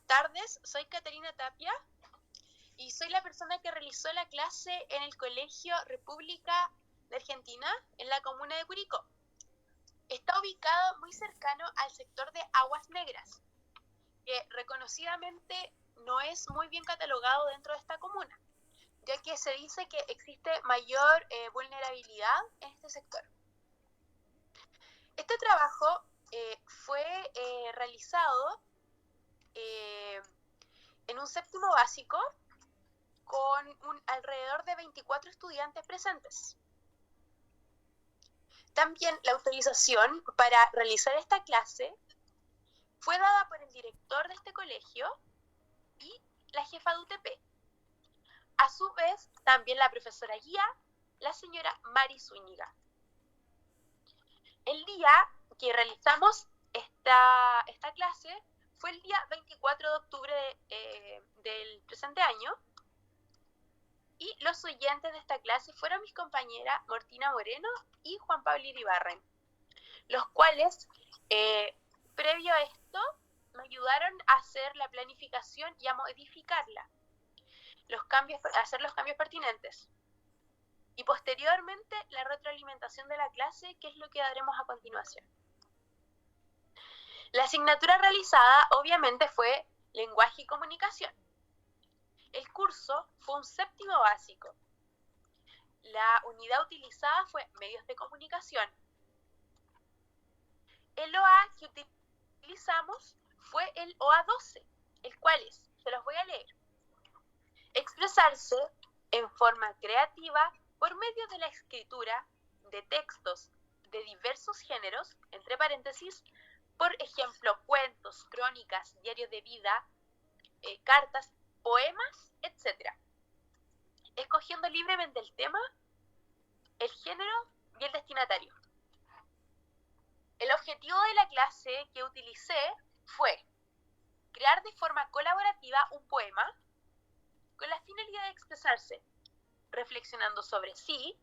tardes, soy Catalina Tapia y soy la persona que realizó la clase en el Colegio República de Argentina, en la comuna de Curicó. Está ubicado muy cercano al sector de Aguas Negras, que reconocidamente no es muy bien catalogado dentro de esta comuna, ya que se dice que existe mayor vulnerabilidad en este sector. Este trabajo fue realizado en un séptimo básico con alrededor de 24 estudiantes presentes. También la autorización para realizar esta clase fue dada por el director de este colegio y la jefa de UTP. A su vez, también la profesora guía, la señora Mari Zúñiga. El día que realizamos esta clase fue el día 24 de octubre del presente año, y los oyentes de esta clase fueron mis compañeras Martina Moreno y Juan Pablo Iribarren, los cuales, previo a esto, me ayudaron a hacer la planificación y a modificarla, hacer los cambios pertinentes. Y posteriormente, la retroalimentación de la clase, que es lo que daremos a continuación. La asignatura realizada, obviamente, fue Lenguaje y Comunicación. El curso fue un séptimo básico. La unidad utilizada fue Medios de Comunicación. El OA que utilizamos fue el OA 12, el cual es, se los voy a leer: expresarse en forma creativa por medio de la escritura de textos de diversos géneros, entre paréntesis, por ejemplo, cuentos, crónicas, diarios de vida, cartas, poemas, etc. Escogiendo libremente el tema, el género y el destinatario. El objetivo de la clase que utilicé fue crear de forma colaborativa un poema con la finalidad de expresarse, reflexionando sobre sí,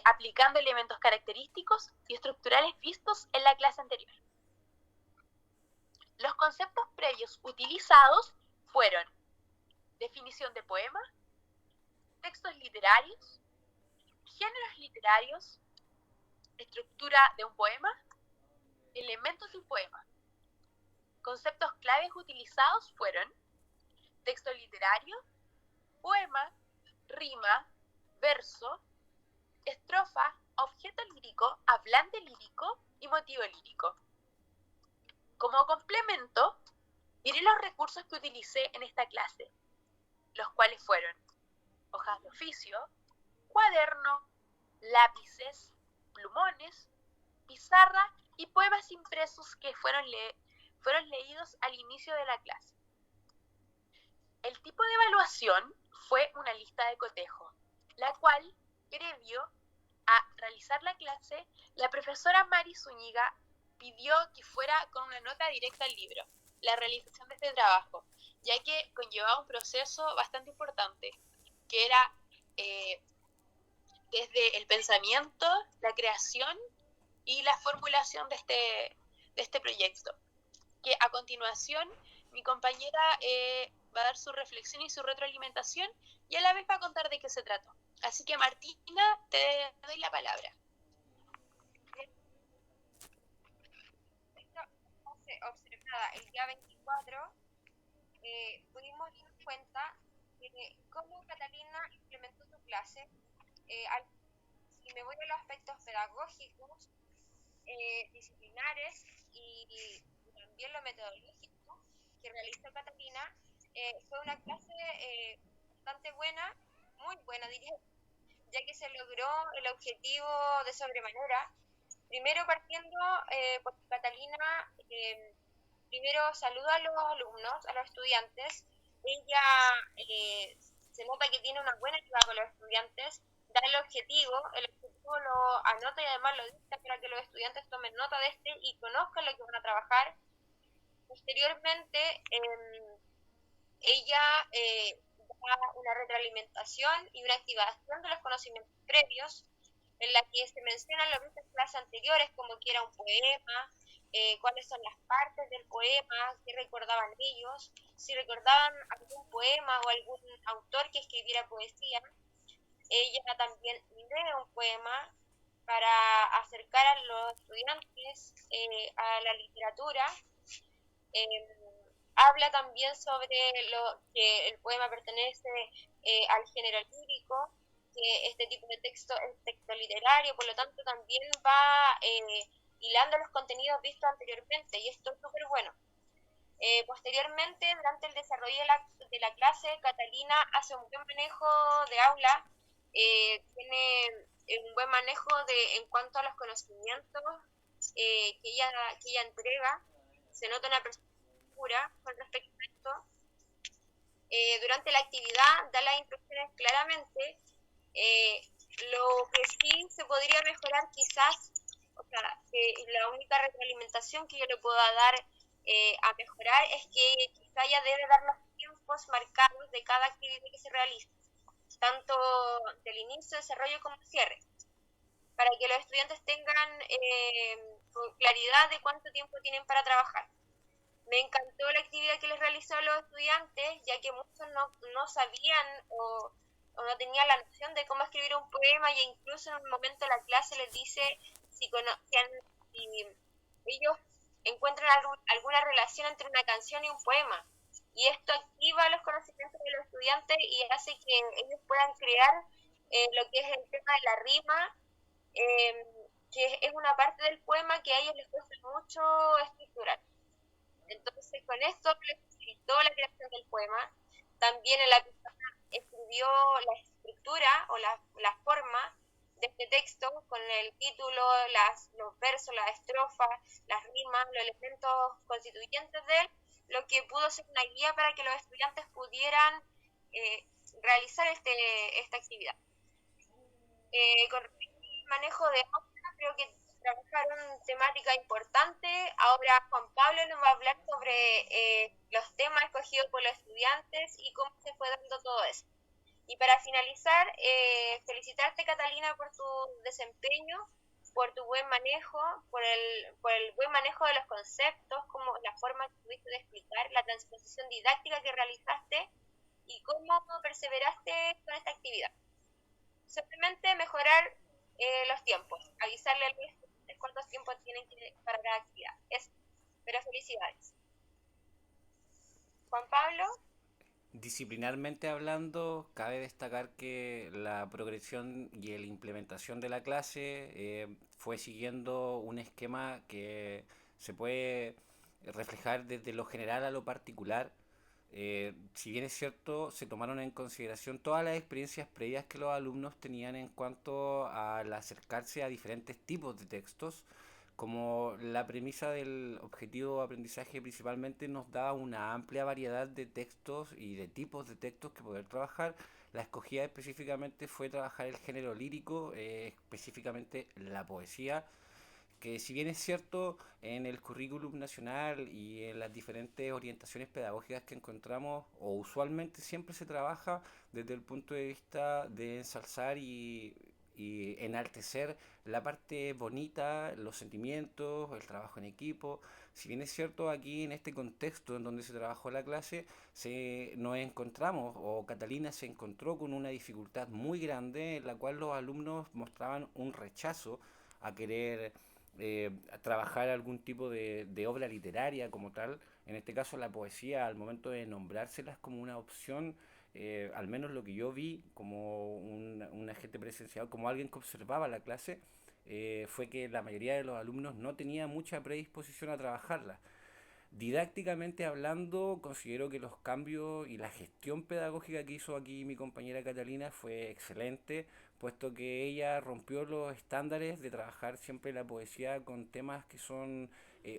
aplicando elementos característicos y estructurales vistos en la clase anterior. Los conceptos previos utilizados fueron definición de poema, textos literarios, géneros literarios, estructura de un poema, elementos de un poema. Conceptos claves utilizados fueron texto literario, poema, rima, verso, estrofa, objeto lírico, hablante lírico y motivo lírico. Como complemento, diré los recursos que utilicé en esta clase, los cuales fueron hojas de oficio, cuaderno, lápices, plumones, pizarra y poemas impresos que fueron leídos al inicio de la clase. El tipo de evaluación fue una lista de cotejo, la cual, previo a realizar la clase, la profesora Mari Zúñiga pidió que fuera con una nota directa al libro, la realización de este trabajo, ya que conllevaba un proceso bastante importante, que era desde el pensamiento, la creación y la formulación de este proyecto, que a continuación mi compañera va a dar su reflexión y su retroalimentación, y a la vez va a contar de qué se trató. Así que, Martina, te doy la palabra. Esta fase observada el día 24, pudimos dar cuenta de cómo Catalina implementó su clase. Si me voy a los aspectos pedagógicos, disciplinares y también lo metodológico que realizó Catalina, fue una clase bastante buena, muy buena diría, ya que se logró el objetivo de sobremanera. Primero partiendo porque Catalina primero saluda a los alumnos, a los estudiantes. Ella se nota que tiene una buena llevada con los estudiantes, da el objetivo lo anota y además lo dicta para que los estudiantes tomen nota de este y conozcan lo que van a trabajar. Posteriormente, ella da una retroalimentación y una activación de los conocimientos previos, en la que se mencionan los vistos en clases anteriores, como que era un poema, cuáles son las partes del poema, qué recordaban ellos, si recordaban algún poema o algún autor que escribiera poesía. Ella también lee un poema para acercar a los estudiantes a la literatura. Eh, Habla también sobre lo que el poema pertenece al género lírico, que este tipo de texto es texto literario, por lo tanto también va hilando los contenidos vistos anteriormente, y esto es súper bueno. Posteriormente, durante el desarrollo de la clase, Catalina hace un buen manejo de aula, tiene un buen manejo en cuanto a los conocimientos que ella entrega. Se nota una perspectiva con respecto a esto. Durante la actividad da las instrucciones claramente. Eh, lo que sí se podría mejorar quizás, o sea, la única retroalimentación que yo le pueda dar a mejorar es que quizá ya debe dar los tiempos marcados de cada actividad que se realiza, tanto del inicio, desarrollo como cierre, para que los estudiantes tengan claridad de cuánto tiempo tienen para trabajar. Me encantó la actividad que les realizó a los estudiantes, ya que muchos no sabían o no tenían la noción de cómo escribir un poema, y incluso en un momento la clase les dice si ellos encuentran alguna relación entre una canción y un poema. Y esto activa los conocimientos de los estudiantes y hace que ellos puedan crear lo que es el tema de la rima, eh, que es una parte del poema que a ellos les cuesta mucho estructurar. Entonces, con esto le facilitó la creación del poema. También en la pizarra escribió la estructura o la forma de este texto con el título, los versos, las estrofas, las rimas, los elementos constituyentes de él, lo que pudo ser una guía para que los estudiantes pudieran eh, realizar esta actividad. Con respecto al manejo de aula, creo que trabajaron temática importante. Ahora Juan Pablo nos va a hablar sobre los temas escogidos por los estudiantes y cómo se fue dando todo eso. Y para finalizar, felicitarte, Catalina, por tu desempeño, por tu buen manejo, por el buen manejo de los conceptos, como la forma que tuviste de explicar, la transposición didáctica que realizaste y cómo perseveraste con esta actividad. Simplemente mejorar los tiempos, avisarle a los estudiantes cuántos tiempos tienen para cada actividad. Eso. Pero felicidades. Juan Pablo. Disciplinarmente hablando, cabe destacar que la progresión y la implementación de la clase fue siguiendo un esquema que se puede reflejar desde lo general a lo particular. Si bien es cierto, se tomaron en consideración todas las experiencias previas que los alumnos tenían en cuanto al acercarse a diferentes tipos de textos, como la premisa del objetivo de aprendizaje principalmente nos da una amplia variedad de textos y de tipos de textos que poder trabajar. La escogida específicamente fue trabajar el género lírico, específicamente la poesía, que si bien es cierto en el currículum nacional y en las diferentes orientaciones pedagógicas que encontramos, o usualmente siempre se trabaja desde el punto de vista de ensalzar y enaltecer la parte bonita, los sentimientos, el trabajo en equipo. Si bien es cierto, aquí en este contexto en donde se trabajó la clase, nos encontramos, o Catalina se encontró con una dificultad muy grande en la cual los alumnos mostraban un rechazo a querer a trabajar algún tipo de obra literaria como tal. En este caso la poesía, al momento de nombrárselas como una opción, al menos lo que yo vi como un agente presencial, como alguien que observaba la clase, fue que la mayoría de los alumnos no tenía mucha predisposición a trabajarla. Didácticamente hablando, considero que los cambios y la gestión pedagógica que hizo aquí mi compañera Catalina fue excelente, puesto que ella rompió los estándares de trabajar siempre la poesía con temas que son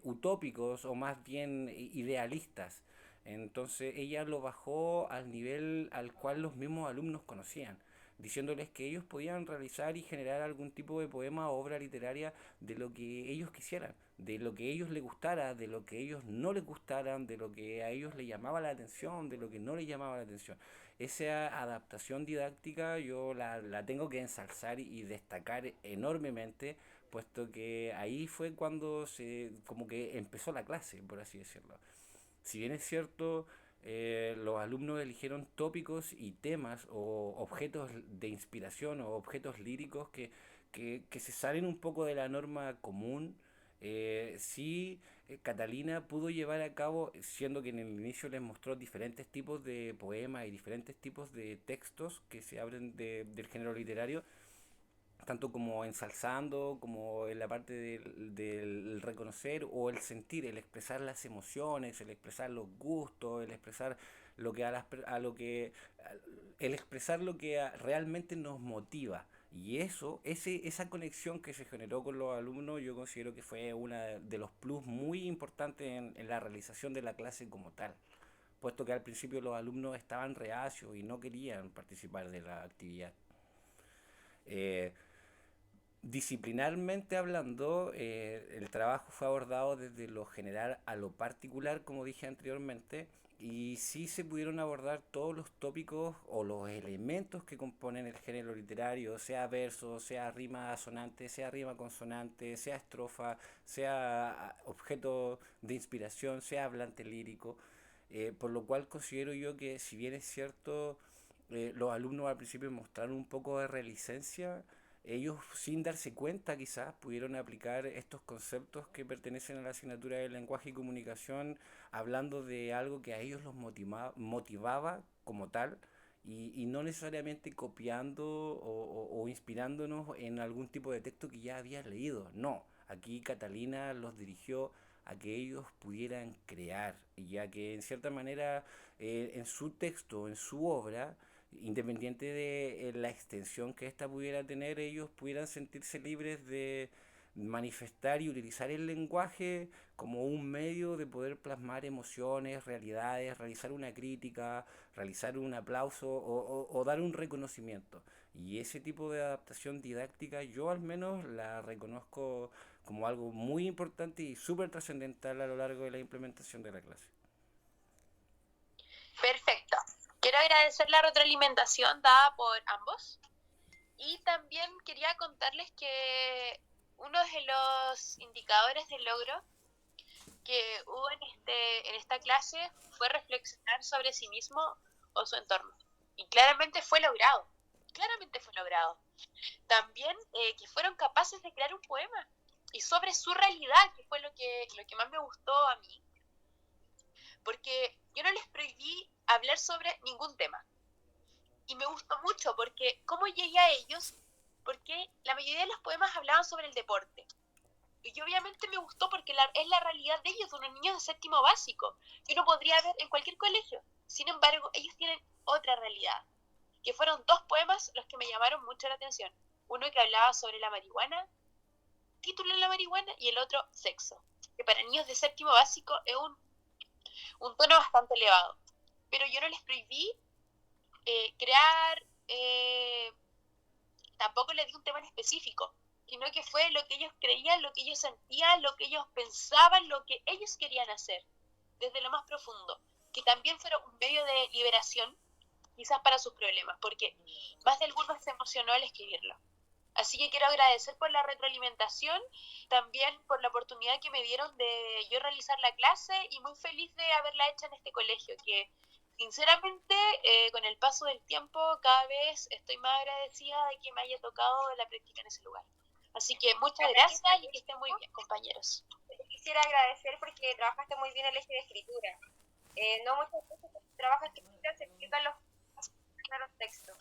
utópicos o más bien idealistas. Entonces ella lo bajó al nivel al cual los mismos alumnos conocían, diciéndoles que ellos podían realizar y generar algún tipo de poema o obra literaria de lo que ellos quisieran, de lo que a ellos les gustara, de lo que a ellos no les gustaran, de lo que a ellos les llamaba la atención, de lo que no les llamaba la atención. esa adaptación didáctica yo la tengo que ensalzar y destacar enormemente, puesto que ahí fue cuando se como que empezó la clase, por así decirlo. Si bien es cierto, los alumnos eligieron tópicos y temas o objetos de inspiración o objetos líricos que se salen un poco de la norma común, sí, Catalina pudo llevar a cabo, siendo que en el inicio les mostró diferentes tipos de poemas y diferentes tipos de textos que se abren del género literario, tanto como ensalzando, como en la parte del reconocer o el sentir, el expresar las emociones, el expresar los gustos, el expresar lo que a lo que el expresar lo que realmente nos motiva. Y esa conexión que se generó con los alumnos, yo considero que fue una de los plus muy importantes en la realización de la clase como tal, puesto que al principio los alumnos estaban reacios y no querían participar de la actividad. Eh, Disciplinarmente hablando, el trabajo fue abordado desde lo general a lo particular, como dije anteriormente, y sí se pudieron abordar todos los tópicos o los elementos que componen el género literario, sea verso, sea rima asonante, sea rima consonante, sea estrofa, sea objeto de inspiración, sea hablante lírico, por lo cual considero yo que si bien es cierto, los alumnos al principio mostraron un poco de reticencia, ellos sin darse cuenta quizás pudieron aplicar estos conceptos que pertenecen a la asignatura de lenguaje y comunicación, hablando de algo que a ellos los motivaba como tal, y no necesariamente copiando o inspirándonos en algún tipo de texto que ya habían leído. No, aquí Catalina los dirigió a que ellos pudieran crear, ya que en cierta manera en su texto, en su obra, independiente de la extensión que ésta pudiera tener, ellos pudieran sentirse libres de manifestar y utilizar el lenguaje como un medio de poder plasmar emociones, realidades, realizar una crítica, realizar un aplauso o dar un reconocimiento. Y ese tipo de adaptación didáctica yo al menos la reconozco como algo muy importante y súper trascendental a lo largo de la implementación de la clase. Perfecto. Quiero agradecer la retroalimentación dada por ambos y también quería contarles que uno de los indicadores de logro que hubo en esta clase fue reflexionar sobre sí mismo o su entorno. Y claramente fue logrado. Claramente fue logrado. También que fueron capaces de crear un poema y sobre su realidad, que fue lo que más me gustó a mí. Porque yo no les prohibí hablar sobre ningún tema. Y me gustó mucho porque cómo llegué a ellos, porque la mayoría de los poemas hablaban sobre el deporte. Y obviamente me gustó porque es la realidad de ellos, de unos niños de séptimo básico, que uno podría ver en cualquier colegio. Sin embargo, ellos tienen otra realidad, que fueron dos poemas los que me llamaron mucho la atención. Uno que hablaba sobre la marihuana, título de la marihuana, y el otro, sexo, que para niños de séptimo básico es un tono bastante elevado. Pero yo no les prohibí crear, tampoco les di un tema en específico, sino que fue lo que ellos creían, lo que ellos sentían, lo que ellos pensaban, lo que ellos querían hacer, desde lo más profundo, que también fuera un medio de liberación, quizás para sus problemas, porque más de algunos se emocionó al escribirlo. Así que quiero agradecer por la retroalimentación, también por la oportunidad que me dieron de yo realizar la clase y muy feliz de haberla hecha en este colegio, que sinceramente con el paso del tiempo cada vez estoy más agradecida de que me haya tocado la práctica en ese lugar. Así que muchas gracias y que estén muy bien, compañeros. Quisiera agradecer porque trabajaste muy bien el eje de escritura. No muchas veces cuando trabajas escritura se explican los textos.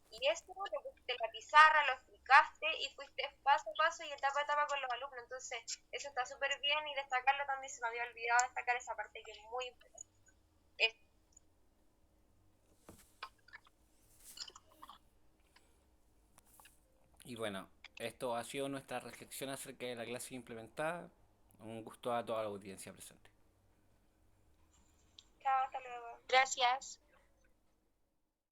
Y eso lo pusiste en la pizarra, lo explicaste y fuiste paso a paso y etapa a etapa con los alumnos. Entonces, eso está súper bien y destacarlo también, se me había olvidado destacar esa parte que es muy importante. Y bueno, esto ha sido nuestra reflexión acerca de la clase implementada. Un gusto a toda la audiencia presente. Chao, hasta luego. Gracias.